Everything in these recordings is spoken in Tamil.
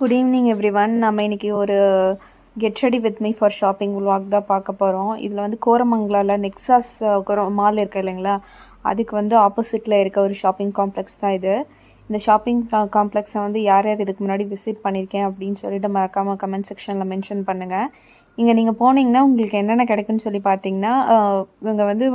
Good evening everyone. நம்ம இன்னைக்கு ஒரு get ready with me for shopping vlog தான் பார்க்க போகிறோம். இதில் வந்து கோரமங்கலாவில் நெக்ஸாஸ் மால் இருக்கு இல்லைங்களா, அதுக்கு வந்து ஆப்போசிட்டில் இருக்க ஒரு ஷாப்பிங் காம்ப்ளெக்ஸ் தான் இது. இந்த ஷாப்பிங் காம்ப்ளெக்ஸை வந்து யார் யார் இதுக்கு முன்னாடி விசிட் பண்ணியிருக்கேன் அப்படின்னு சொல்லிட்டு மறக்காமல் கமெண்ட் செக்ஷனில் மென்ஷன் பண்ணுங்கள். இங்கே நீங்கள் போனீங்கன்னா உங்களுக்கு என்னென்ன கிடைக்குன்னு சொல்லி பார்த்தீங்கன்னா, இங்கே வந்து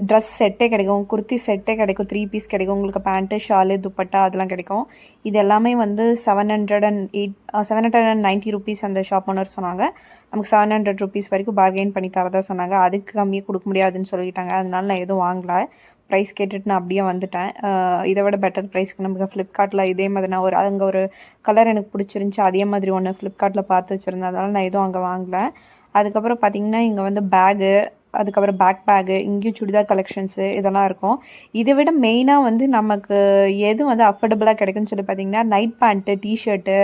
ட்ரெஸ் செட்டே கிடைக்கும், குர்த்தி செட்டே கிடைக்கும், 3 பீஸ் கிடைக்கும், உங்களுக்கு பேண்ட்டு ஷாலு துப்பட்டா அதெல்லாம் கிடைக்கும். இது எல்லாமே வந்து 790 ருபீஸ் அந்த ஷாப் ஓனர் சொன்னாங்க. நமக்கு 700 ருபீஸ் வரைக்கும் பார்கெயின் பண்ணி தரதா சொன்னாங்க. அதுக்கு கம்மியாக கொடுக்க முடியாதுன்னு சொல்லிட்டாங்க. அதனால நான் எதுவும் வாங்கலை. ப்ரைஸ் கேட்டுட்டு நான் அப்படியே வந்துட்டேன். இதை விட பெட்டர் ப்ரைஸ்க்கு நமக்கு ஃப்ளிப்கார்ட்டில் இதே மாதிரி நான் அங்கே ஒரு கலர் எனக்கு பிடிச்சிருந்துச்சி, அதே மாதிரி ஒன்று ஃப்ளிப்கார்ட்டில் பார்த்து வச்சுருந்தேன். அதனால் நான் எதுவும் அங்கே வாங்கலை. அதுக்கப்புறம் பார்த்திங்கன்னா இங்கே வந்து பேகு, அதுக்கப்புறம் பேகு, இங்கேயும் சுடிதார் கலெக்ஷன்ஸு இதெல்லாம் இருக்கும். இதை விட மெயினாக வந்து நமக்கு எது வந்து அஃபோர்டபுளாக கிடைக்குன்னு சொல்லி பார்த்தீங்கன்னா, நைட் பேண்ட்டு, டிஷர்ட்டு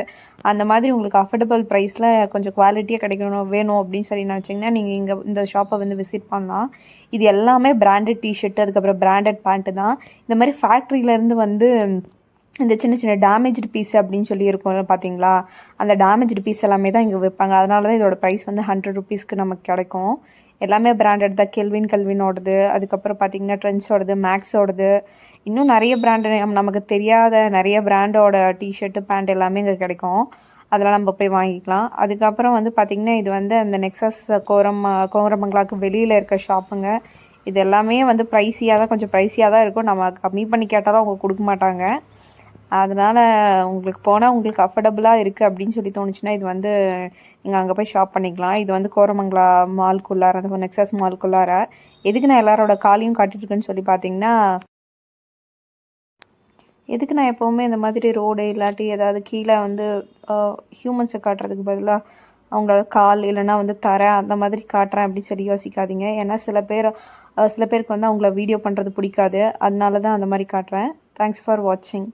அந்த மாதிரி உங்களுக்கு அஃபோர்டபுள் ப்ரைஸில் கொஞ்சம் குவாலிட்டியாக கிடைக்கணும் வேணும் அப்படின்னு சொல்லி நினச்சிங்கன்னா நீங்கள் இங்கே இந்த ஷாப்பை வந்து விசிட் பண்ணலாம். இது எல்லாமே பிராண்டட் டிஷர்ட்டு, அதுக்கப்புறம் பிராண்டட் பேண்ட்டு தான். இந்த மாதிரி ஃபேக்ட்ரியிலேருந்து வந்து இந்த சின்ன சின்ன டேமேஜ்டு பீஸ் அப்படின்னு சொல்லி இருக்கும் பார்த்தீங்களா, அந்த டேமேஜ்டு பீஸ் எல்லாமே தான் இங்கே விற்பாங்க. அதனால தான் இதோட ப்ரைஸ் வந்து 100 ருபீஸ்க்கு நமக்கு கிடைக்கும். எல்லாமே பிராண்டட் தான். கெல்வினோடது, அதுக்கப்புறம் பார்த்தீங்கன்னா ட்ரெண்ட்ஸோடது, மேக்ஸோடது, இன்னும் நிறைய பிராண்டு நமக்கு தெரியாத நிறைய பிராண்டோட டிஷர்ட்டு பேண்ட் எல்லாமே இங்கே கிடைக்கும். அதெல்லாம் நம்ம போய் வாங்கிக்கலாம். அதுக்கப்புறம் வந்து பார்த்திங்கன்னா இது வந்து அந்த நெக்ஸஸ் கோரமங்கலாவுக்கு வெளியில் இருக்க ஷாப்புங்க. இது எல்லாமே வந்து கொஞ்சம் ப்ரைஸியாக தான் இருக்கும். நம்ம கம்மி பண்ணி கேட்டாலும் அவங்க கொடுக்க மாட்டாங்க. அதனால் உங்களுக்கு போனால் உங்களுக்கு அஃபோர்டபுளாக இருக்குது அப்படின்னு சொல்லி தோணுச்சுன்னா இது வந்து நீங்கள் அங்கே போய் ஷாப் பண்ணிக்கலாம். இது வந்து கோரமங்கலா மால்குள்ளார, அந்த நெக்ஸஸ் மால்குள்ளார. எதுக்கு நான் எல்லாரோட காலையும் காட்டிட்டுருக்குன்னு சொல்லி பார்த்தீங்கன்னா, எதுக்கு நான் எப்போவுமே இந்த மாதிரி ரோடு இல்லாட்டி ஏதாவது கீழே வந்து ஹியூமன்ஸை காட்டுறதுக்கு பதிலாக அவங்களோட கால் இல்லைனா வந்து தரை அந்த மாதிரி காட்டுறேன் அப்படின்னு சொல்லி யோசிக்காதீங்க. ஏன்னா சில பேருக்கு வந்து அவங்கள வீடியோ பண்ணுறது பிடிக்காது. அதனால தான் அந்த மாதிரி காட்டுறேன். தேங்க்ஸ் ஃபார் வாட்சிங்.